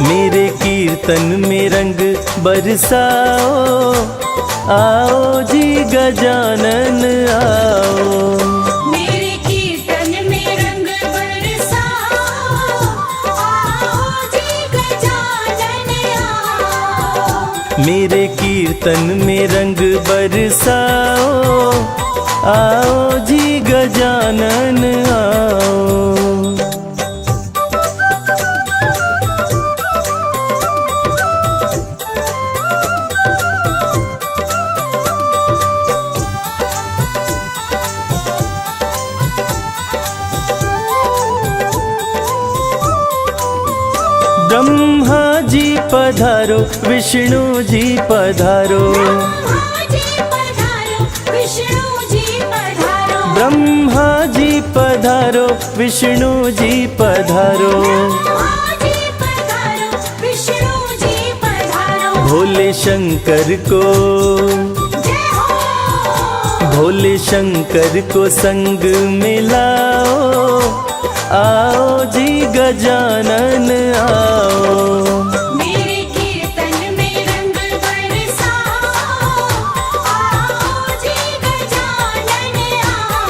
मेरे कीर्तन में रंग बरसाओ, आओ जी गजानन आओ। मेरे कीर्तन में रंग बरसाओ, आओ जी गजानन आओ। मेरे कीर्तन में रंग बरसाओ, आओ जी गजानन आओ। ब्रह्मा जी पधारो, विष्णु जी पधारो, ब्रह्मा जी पधारो, विष्णु जी पधारो। भोले शंकर को संग मिलाओ, आओ जी गजानन आओ। मेरे कीर्तन में रंग बरसाओ, आओ जी गजानन आओ।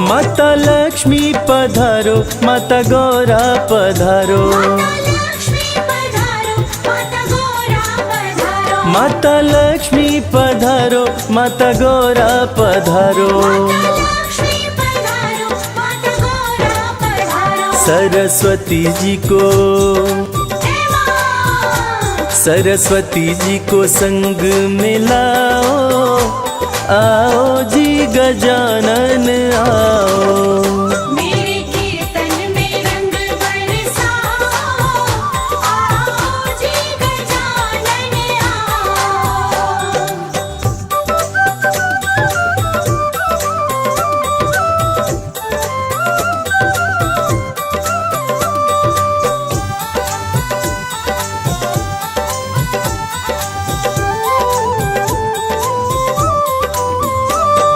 माता लक्ष्मी पधारो, माता गौरा पधारो, माता लक्ष्मी पधारो, माता गौरा पधारो। सरस्वती जी को संग मिलाओ, आओ जी गजानन आओ। मेरे कीर्तन में रंग बरसाओ, आओ जी गजानन आओ।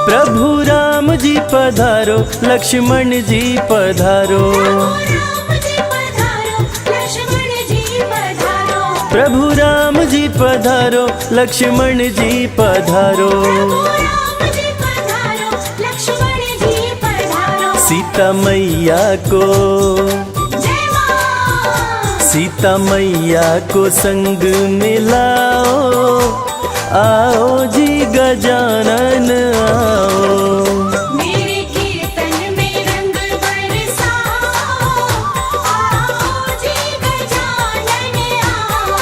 प्रभु राम जी पधारो, लक्ष्मण जी पधारो, प्रभु राम जी पधारो, लक्ष्मण जी पधारो। सीता मैया को संग मिलाओ, आओ जी गजानन आओ। मेरे कीर्तन में रंग बरसाओ, आओ जी गजानन आओ।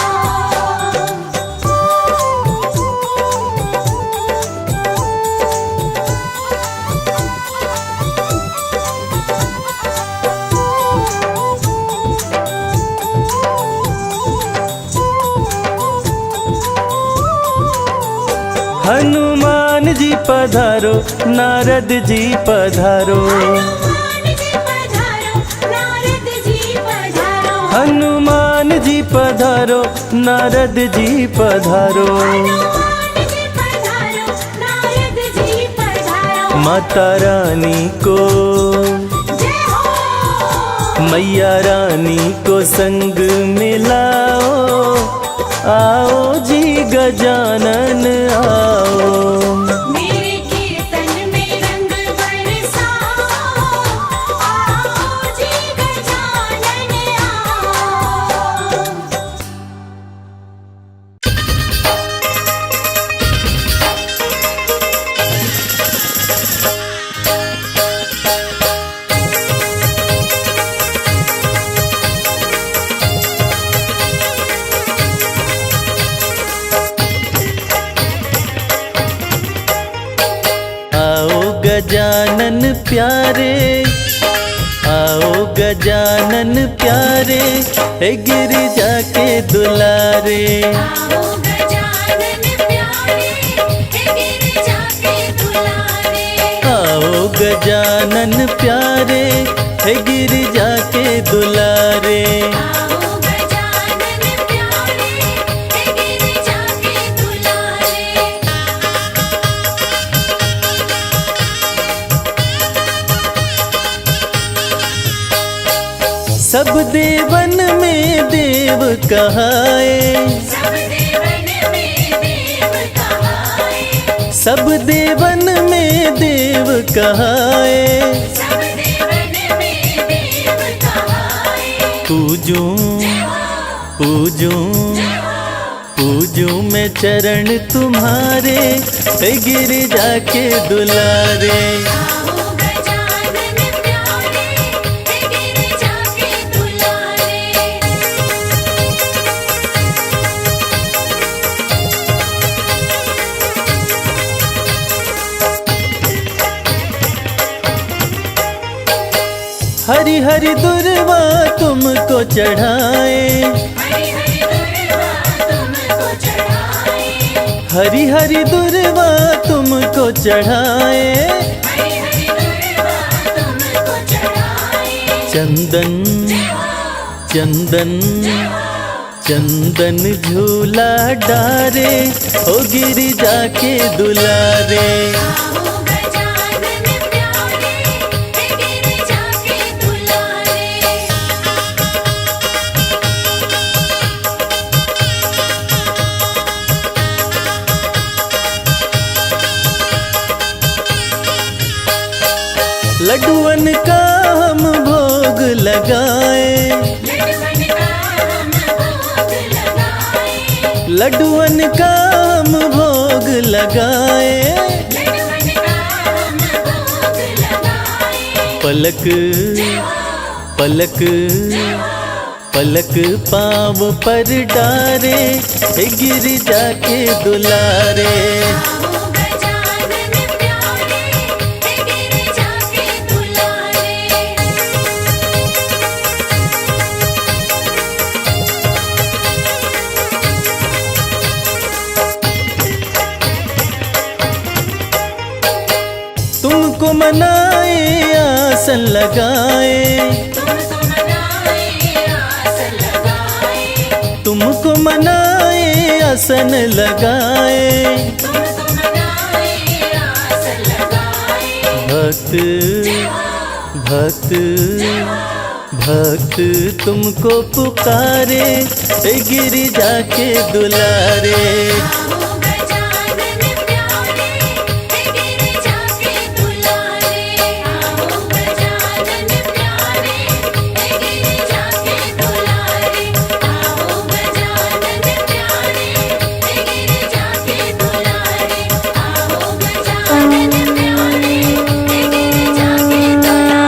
हनुमान जी पधारो, नारद जी पधारो, हनुमान जी पधारो, नारद जी पधारो। माता रानी को, मैया रानी को संग मिलाओ, आओ जी गजानन आओ। मेरे कीर्तन में रंग बरसाओ, आओ जी गजानन आओ। गजानन प्यारे, आओ गजानन प्यारे, हे गिरिजा के दुलारे। आओ गजानन प्यारे, हे गिरिजा के दुलारे। आओ गजानन प्यारे, हे गिरिजा के दुलारे। आओ गजानन प्यारे, हे गिरिजा के दुलारे। सब देवन में देव कहाए, सब देवन में देव कहाए। सब देवन में देव कहाए। सब देवन में देव कहाए। पूजूं पूजूं पूजूं मैं चरण तुम्हारे, हे गिरिजा के दुलारे। आओ गजानन प्यारे, हे गिरिजा के दुलारे। हरि हरि दुर्वा तुमको चढ़ाए, हरि हरि दुर्वा तुमको चढ़ाए। हरि हरि दुर्वा तुमको चढ़ाए। हरि हरि दुर्वा तुमको चढ़ाए। चंदन चंदन चंदन झूला डारे, ओ गिरिजा के दुलारे। आओ गजानन प्यारे, हे गिरिजा के दुलारे। लड्डुअन का हम भोग लगाए, लड्डुअन का हम भोग लगाए। लड्डुअन का हम भोग लगाए। लड्डुअन का हम भोग लगाए। पलक पलक पलक पाँव पर डारे, हे गिरिजा के दुलारे। आओ गजानन प्यारे, हे गिरिजा के दुलारे। तुमको मनाए आसन लगाए, तुमको मनाए आसन लगाए। तुमको मनाए आसन लगाए। तुमको मनाए आसन लगाए। भक्त भक्त भक्त तुमको पुकारे, हे गिरिजा के दुलारे। आओ गजानन प्यारे, हे गिरिजा के दुलारे। आओ गजानन प्यारे, हे गिरिजा के दुलारे। आओ गजानन प्यारे, हे गिरिजा के दुलारे। आओ गजानन प्यारे, हे गिरिजा के दुलारे।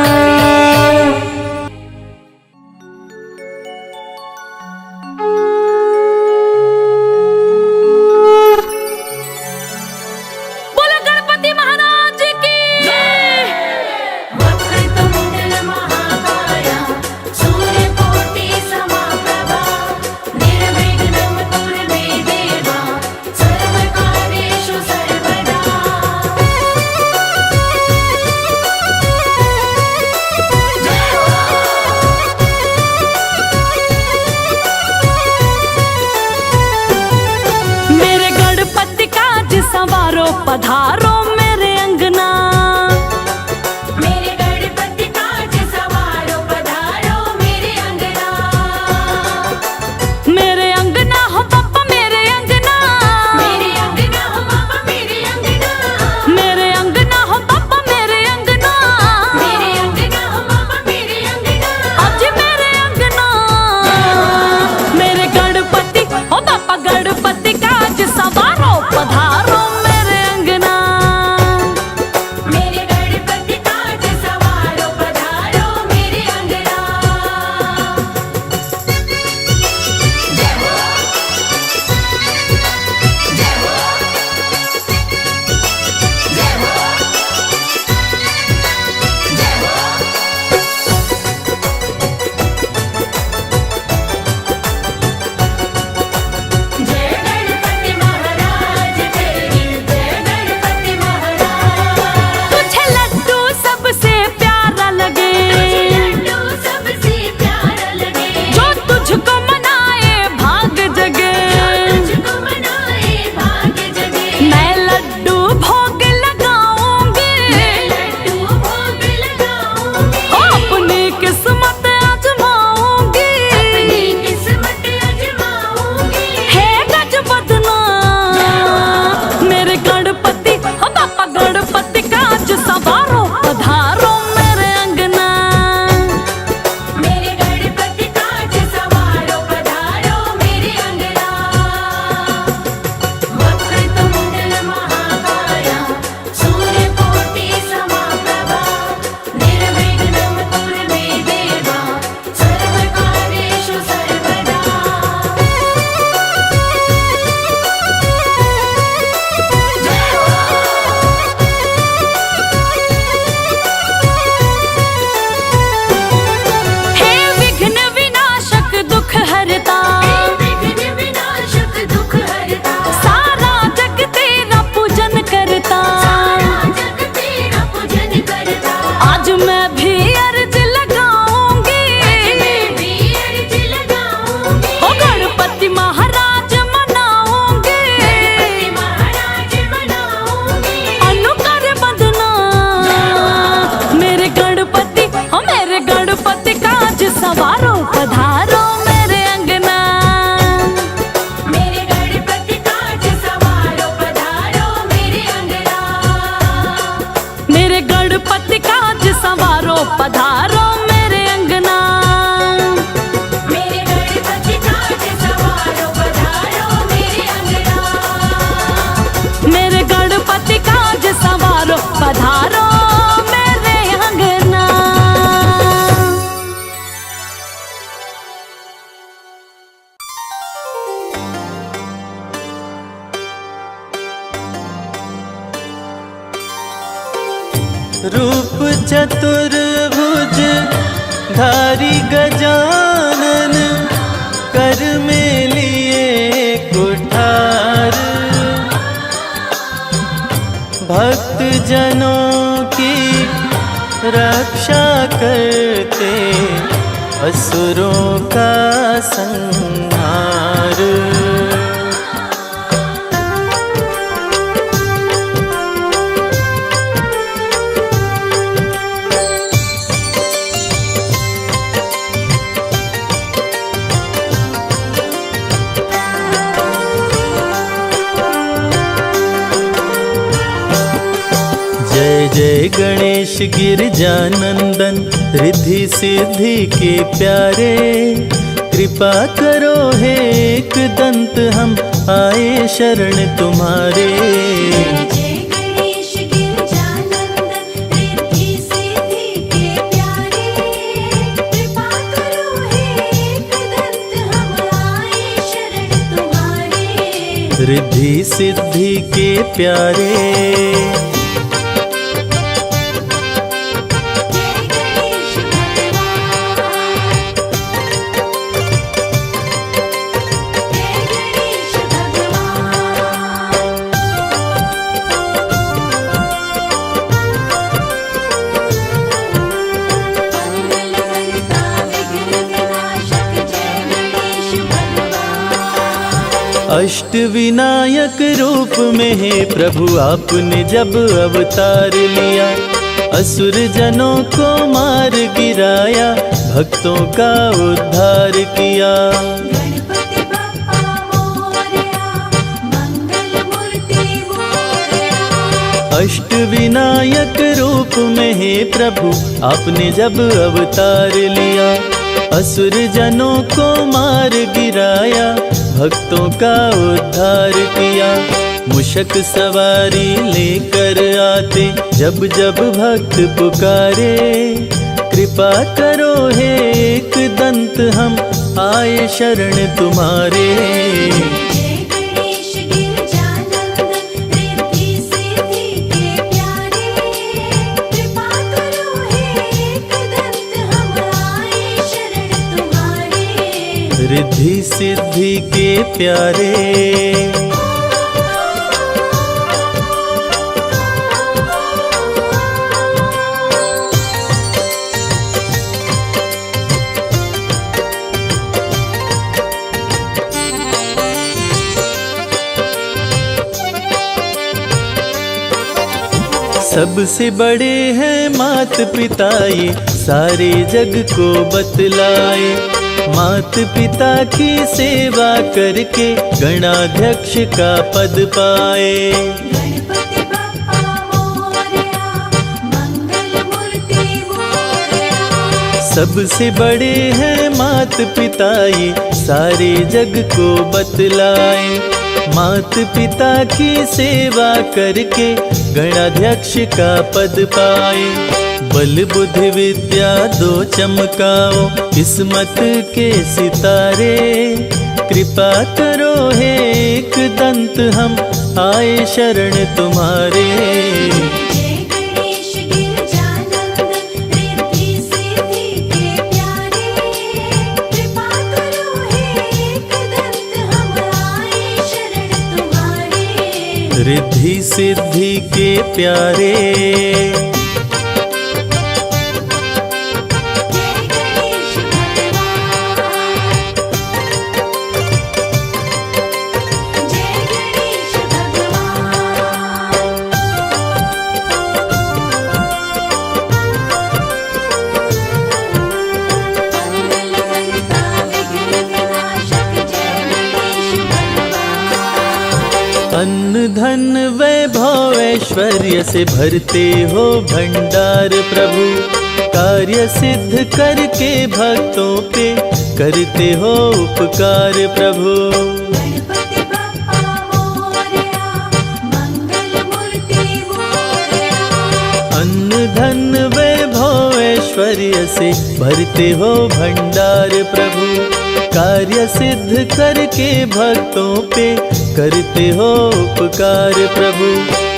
मैं भी अर्ज लगाऊंगी, मैं भी अर्ज लगाऊंगी। ओ गणपति महाराज मनाऊंगी, गणपति महाराज मनाऊंगी। अनुकर बंदना मेरे गणपति, ओ मेरे गणपति काज सवारो पधारो मेरे अंगना। मेरे गणपति काज सवारो पधारो मेरे अंगना। मेरे गणपति काज सवारो पधारो मेरे अंगना। मेरे गणपति काज सवारो पधारो मेरे अंगना। मेरे गणपति काज सवारो पधारो मेरे अंगना। रूप चतुर्भुज धारी गजानन, कर में लिए कुठार। भक्त जनों की रक्षा करते, असुरों का संहार। जय जय गणेश गिरजानंदन, रिद्धि सिद्धि के प्यारे। कृपा करो हे एक दंत, हम आए शरण तुम्हारे। जय गणेश गिरजानंदन, रिद्धि सिद्धि के प्यारे। कृपा करो हे एकदंत, हम आए शरण तुम्हारे। रिद्धि सिद्धि के प्यारे। अष्ट विनायक रूप में है प्रभु आपने जब अवतार लिया। असुर जनों को मार गिराया, भक्तों का उद्धार किया। गणपति बप्पा मोरया, मंगल मूर्ति मोरया। अष्ट विनायक रूप में है प्रभु आपने जब अवतार लिया। असुर जनों को मार गिराया, भक्तों का उद्धार किया। मुशक सवारी लेकर आते, जब जब भक्त पुकारे। कृपा करो हे एक दंत, हम आए शरण तुम्हारे। जय गणेश गिरजानंदन, रिद्धि सिद्धि के प्यारे। कृपा करो हे एकदंत, हम आए शरण तुम्हारे। रिद्धि सिद्धि के प्यारे। सबसे बड़े हैं मात पिता, ये सारे जग को बतलाए। मात पिता की सेवा करके गणाध्यक्ष का पद पाए। गणपति बप्पा मोरया, मंगल मूर्ति मोरया। सबसे बड़े हैं मात पिता, ये सारे जग को बतलाए। मात पिता की सेवा करके गणाध्यक्ष का पद पाए। बल बुद्धि विद्या दो चमकाओ, किस्मत के सितारे। कृपा करो हे एक दंत, हम आए शरण तुम्हारे। जय गणेश गिरजानंदन, रिद्धि सिद्धि के प्यारे। कृपा करो हे एकदंत, हम आए शरण तुम्हारे। रिद्धि सिद्धि के प्यारे। ऐश्वर्य से भरते हो भंडार प्रभु। कार्य सिद्ध करके भक्तों पे करते हो उपकार प्रभु। गणपति बप्पा मोरया, मंगल मूर्ति मोरया। अन्न धन वैभव ऐश्वर्य से भरते हो भंडार प्रभु। कार्य सिद्ध करके भक्तों पे करते हो उपकार प्रभु।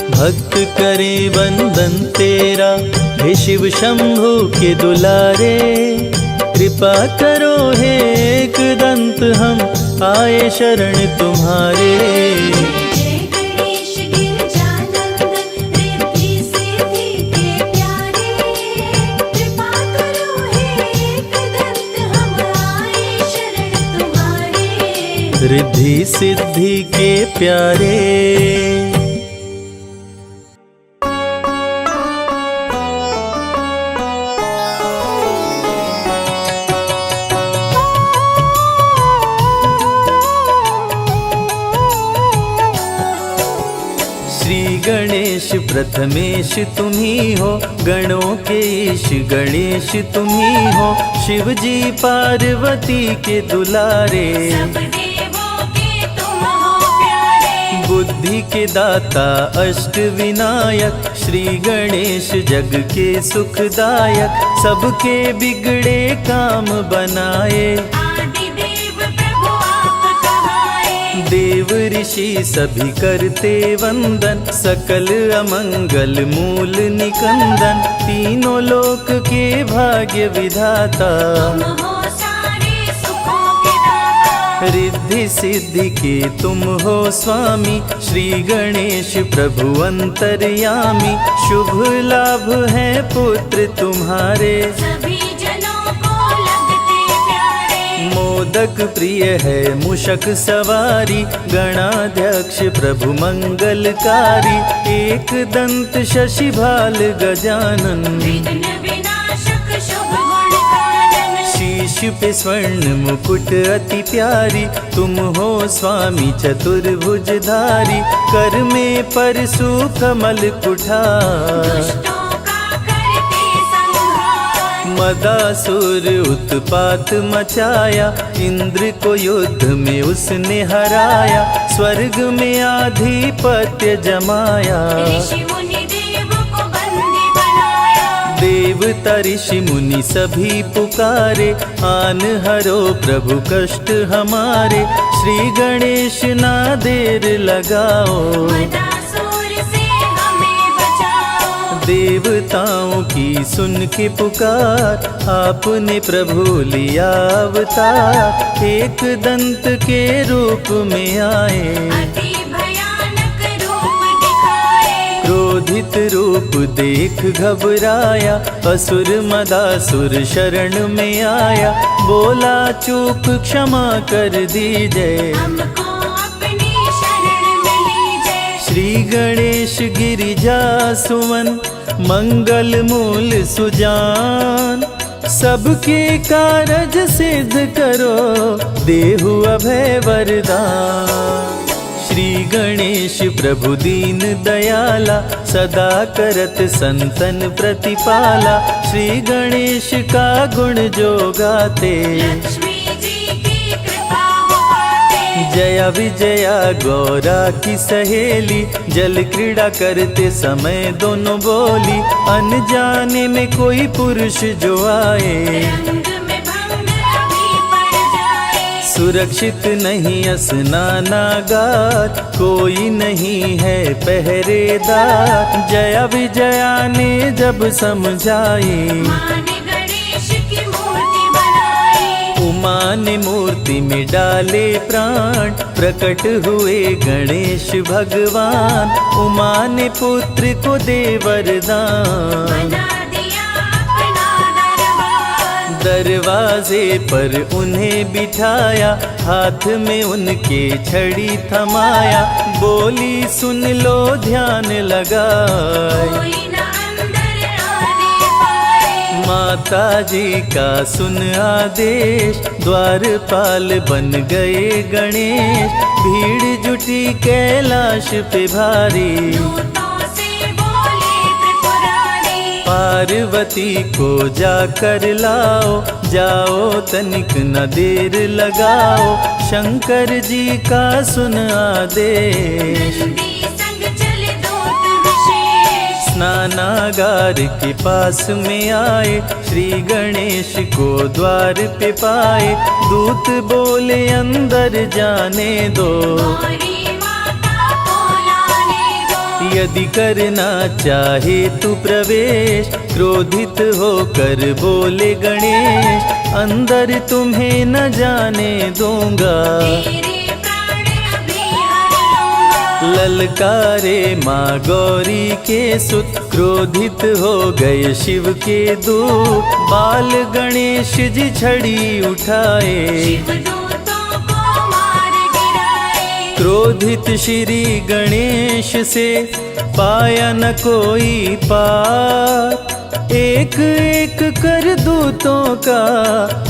भक्त करे वंदन तेरा हे शिव शंभु के दुलारे। कृपा करो हे एकदंत हम आए शरण तुम्हारे। जय गणेश गिरजानंदन रिद्धि सिद्धि के प्यारे। कृपा करो हे एकदंत हम आए शरण तुम्हारे। रिद्धि सिद्धि के प्यारे। गणेश प्रथमेश तुम ही हो, गणों के ईश गणेश तुम ही हो। शिव जी पार्वती के दुलारे, सब देवों के तुम हो प्यारे। बुद्धि के दाता अष्ट विनायक श्री गणेश जग के सुखदायक। सबके बिगड़े काम बनाए, आदि देव प्रभु आप कहाए। देव ऋषि सभी करते वंदन, सकल अमंगल मूल निकंदन। तीनों लोक के भाग्य विधाता, तुम हो सारे सुखों के दाता। रिद्धि सिद्धि के तुम हो स्वामी, श्री गणेश प्रभु अंतर्यामी। शुभ लाभ है पुत्र तुम्हारे, सभी जनों को लगते प्यारे। मोदक प्रिय है मूषक सवारी, गणाध्यक्ष प्रभु मंगलकारी। एक दंत शशि भाल गजानन, विघ्न विनाशक शुभ गुणकानन। शीश पे स्वर्ण मुकुट अति प्यारी, तुम हो स्वामी चतुर्भुजधारी। कर में परशु कमल कुठार, दुष्टों का करते संहार। मदासुर उत्पात मचाया, इंद्र को युद्ध में उसने हराया। स्वर्ग में आधिपत्य जमाया, ऋषि मुनि देव को बंदी बनाया। देवता ऋषि मुनि सभी पुकारे। आन हरो प्रभु कष्ट हमारे, श्री गणेश ना देर लगाओ। मदासुर से हमें बचाओ। देवताओं की सुन के पुकार, आपने प्रभु लिया अवतार। एक दंत के रूप में आए, अति भयानक रूप दिखाए। क्रोधित रूप देख घबराया। असुर मदासुर शरण में आया, बोला चूक क्षमा कर दीजिए। हमको अपनी शरण में लीजिए। श्री गणेश गिरिजा सुवन, मंगल मूल सुजान। सबके कारज सिद्ध करो, देहु अभय वरदान। श्री गणेश प्रभु दीन दयाला, सदा करत संतन प्रतिपाला। श्री गणेश का गुण जो गाते, लक्ष्मी जी की कृपा हो पाते। जया विजया गौरा की सहेली, जल क्रीड़ा करते समय दोनों बोली। अनजाने में कोई पुरुष जो आए, रंग में भंग अभी पड़ जाए। सुरक्षित नहीं स्नानागार, कोई नहीं है पहरेदार। जया विजया ने जब समझाई, माँ ने गणेश की मूर्ति बनाई। उमा ने मूर्ति में डाले प्राण, प्रकट हुए गणेश भगवान। उमा ने पुत्र को दे वरदान, बना दिया अपना दरबार। दरवाजे पर उन्हें बिठाया, हाथ में उनके छड़ी थमाया। बोली सुन लो ध्यान लगाए, कोई ना अंदर आने पाए। माता जी का सुन आदेश, द्वारपाल बन गए गणेश। भीड़ जुटी कैलाश पे भारी, दूतों से पार्वती को जाकर लाओ, जाओ तनिक न देर लगाओ, शंकर जी का सुन आदेश। नंदी संग चले दूत विशेष, स्नानागार के पास में आए, श्री गणेश को द्वार पे पाए, दूत बोले अंदर जाने दो, गौरी माता को लाने दो। यदि करना चाहे तू प्रवेश, क्रोधित होकर बोले गणेश, अंदर तुम्हें न जाने दूंगा। तेरे प्राण अभी हर लूंगा। ललकारे माँ गौरी के सुत, क्रोधित हो गए शिव के दूत, बाल गणेश जी छड़ी उठाए, शिवदूतों को मार गिराए। क्रोधित श्री गणेश से पाया न कोई पार, एक एक कर दूतों का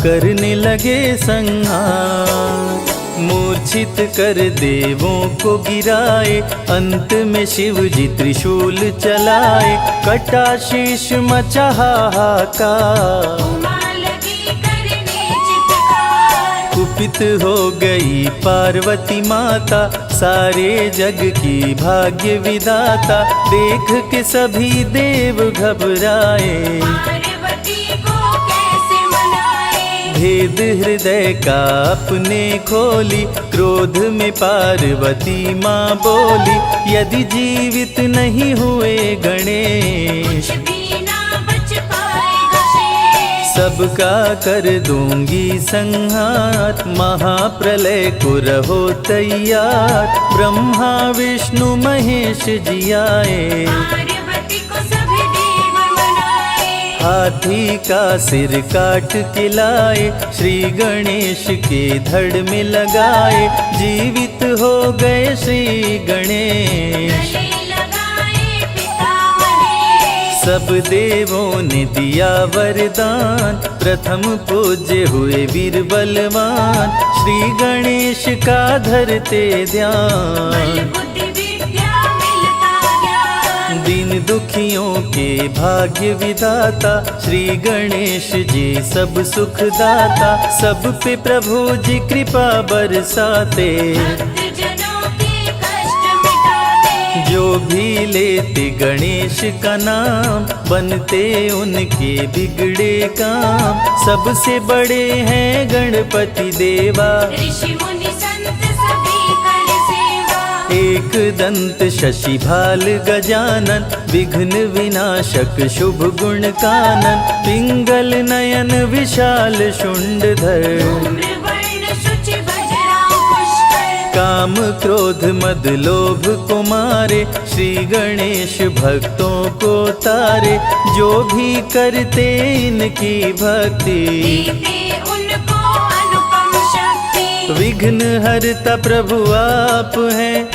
करने लगे संहार। मूर्छित कर देवों को गिराए, अंत में शिव जी त्रिशूल चलाए, कटा शीश मचा हाहाकार। उमा लगी करने चित्कार, कुपित हो गई पार्वती माता, सारे जग की भाग्य विधाता, देख के सभी देव घबराए, पार्वती को कैसे मनाए। भेद हृदय का अपने खोली, क्रोध में पार्वती माँ बोली, यदि जीवित नहीं हुए गणेश, कुछ भी ना बच पाएगा शेष। सबका कर दूंगी संहार, महाप्रलय को रहो तैयार। ब्रह्मा विष्णु महेश जी आए, पार्वती को सभी देव मनाए। हाथी का सिर काट के लाए, श्री गणेश के धड़ में लगाए, जीवित हो गए श्री गणेश। गले लगाए पिता महेश, सब देवों ने दिया वरदान, प्रथम पूज्य हुए वीर बलवान, श्री गणेश का धरते बल ध्यान। बुद्धि विद्या मिलता ज्ञान। दीन दुखियों के भाग्य विधाता, श्री गणेश जी सब सुख दाता, सब पे प्रभु जी कृपा बरसाते, भक्तजनों के कष्ट मिटाते। जो भी लेते गणेश का नाम, बनते उनके बिगड़े काम। सबसे बड़े हैं गणपति देवा, ऋषि मुनि संत सभी कर सेवा। एक दंत शशि भाल गजानन, विघ्न विनाशक शुभ गुण कानन, पिंगल नयन विशाल शुंडधर, धूम्र वर्ण शुचि बजरांग पुष्कर। काम क्रोध मद लोभ को मारे, श्री गणेश भक्तों को तारे, जो भी करते इनकी भक्ति, देते उनको अनुपम शक्ति। विघ्न हरता प्रभु आप हैं,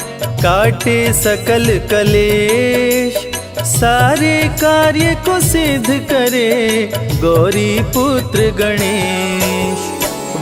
काटे सकल कलेश, सारे कार्य को सिद्ध करे गौरी पुत्र गणेश।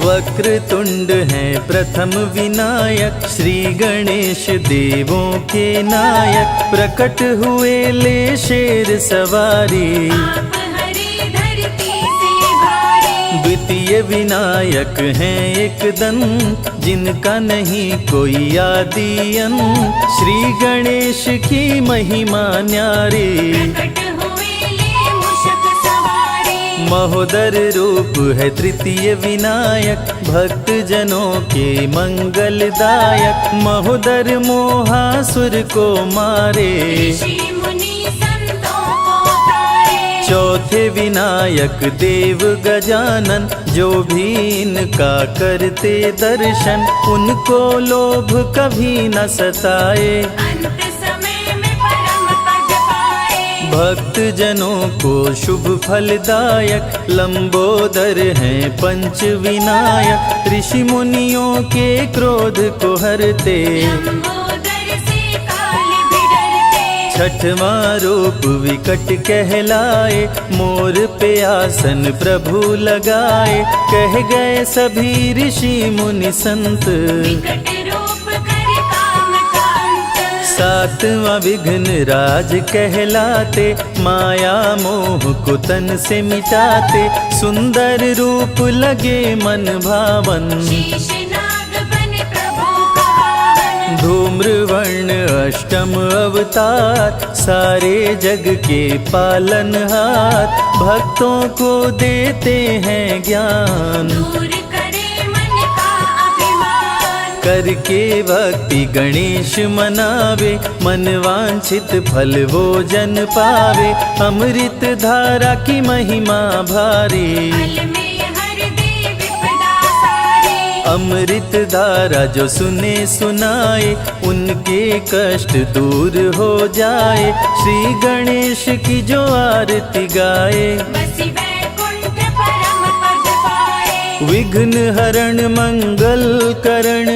वक्र तुंड हैं प्रथम विनायक, श्री गणेश देवों के नायक, प्रकट हुए ले शेर सवारी, आप हरे धरती से भारी। द्वितीय विनायक हैं एक दंत, जिनका नहीं कोई आदि अंत, श्री गणेश की महिमा न्यारी। प्रकट हुए ले मूषक सवारी, महोदर रूप है तृतीय विनायक, भक्त जनों के मंगलदायक, महोदर मोहासुर को मारे, ऋषि मुनि संतों को तारे। चौथे विनायक देव गजानन, जो भी इनका करते दर्शन, उनको लोभ कभी न सताए, अंत समय में परम पद पाए। भक्त जनों को शुभ फलदायक, लंबोदर हैं पंच विनायक, ऋषि मुनियों के क्रोध को हरते, लंबोदर से काल भी डरते। छठवां रूप विकट कहलाए, मोर पे आसन प्रभु लगाए, कह गए सभी ऋषि मुनि संत, विकट रूप कर काम का अंत। सातवां विघ्न राज कहलाते, माया मोह को तन से मिटाते, सुंदर रूप लगे मन भावन, शेषनाग बने प्रभु पावन। धूम्रवर्ण अष्टम अवतार, सारे जग के पालनहार, भक्तों को देते हैं ज्ञान, दूर करे मन का अभिमान। करके भक्ति गणेश मनावे, मन वांछित फल वो जन पावे, अमृत धारा की महिमा भारी, फल में हर दे विपदा सारी। अमृत धारा जो सुने सुनाए, उनके कष्ट दूर हो जाए, श्री गणेश की जो आरती गाए, बसी वैकुंठ परम पद पाए। विघ्न हरण मंगल करण,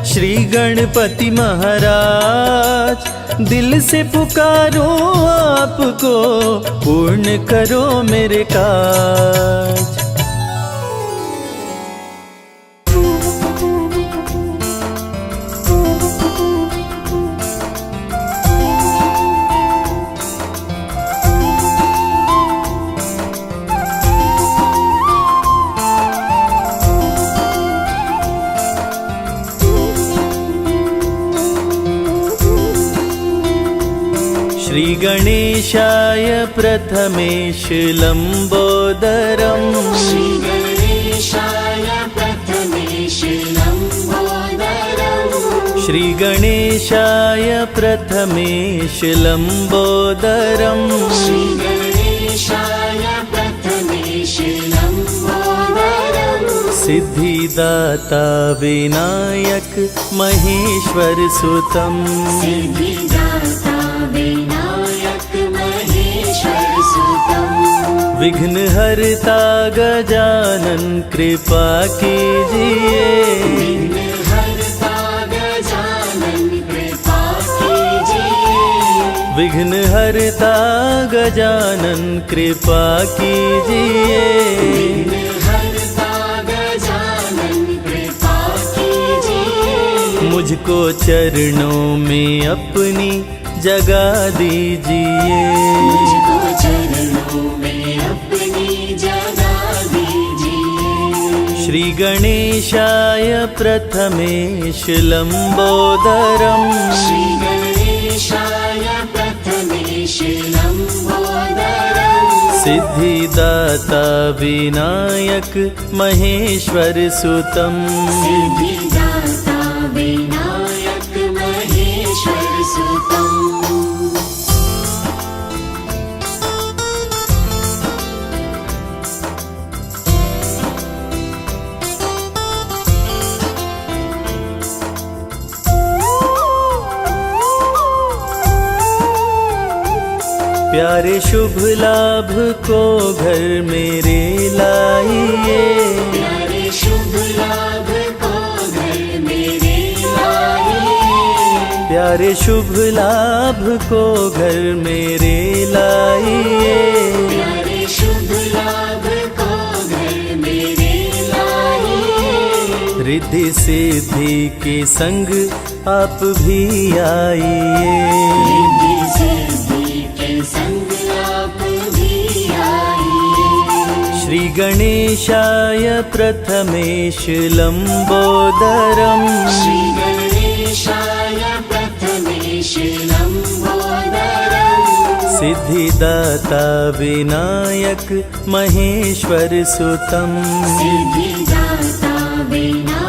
श्री गणपति महाराज, दिल से पुकारो आपको, पूर्ण करो मेरे काज। श्री गणेशाय प्रथमेश लंबोदरम्, श्री गणेशाय प्रथमेश लंबोदरम्, श्री गणेशाय प्रथमेश लंबोदरम्, श्री गणेशाय प्रथमेश लंबोदरम्। सिद्धिदाता विनायक महेश्वर सुतम्, सिद्धिदाता विनायक महेश्वर सुतम्, विघ्नहर्ता गजानन कृपा कीजिए, विघ्नहर्ता गजानन कृपा कीजिए, विघ्नहर्ता गजानन कृपा कीजिए, विघ्नहर्ता गजानन कृपा कीजिए। मुझको चरणों में अपनी जगा दीजिए, मुझको चरणों में अपनी जगा दीजिए। श्री गणेशाय प्रथमेश लंबोदरम्, श्री गणेशाय प्रथमेश लंबोदरम्, सिद्धिदाता विनायक महेश्वर सुतम्, सिद्धिदाता विनायक महेश्वर सुतम्। प्यारे शुभ लाभ को घर मेरे लाइए, प्यारे शुभ लाभ को घर मेरे लाइए, प्यारे शुभ लाभ को घर मेरे लाइए, प्यारे शुभ लाभ को घर मेरे लाइए। रिद्धि सिद्धि के संग आप भी आइए, रिद्धि सिद्धि के संग आप भी आइए। श्री गणेशाय प्रथमेश लंबोदरम्, श्री गणेशाय प्रथमेश लंबोदरम्, सिद्धिदाता विनायक महेश्वर सुतम्, सिद्धिदाता विनायक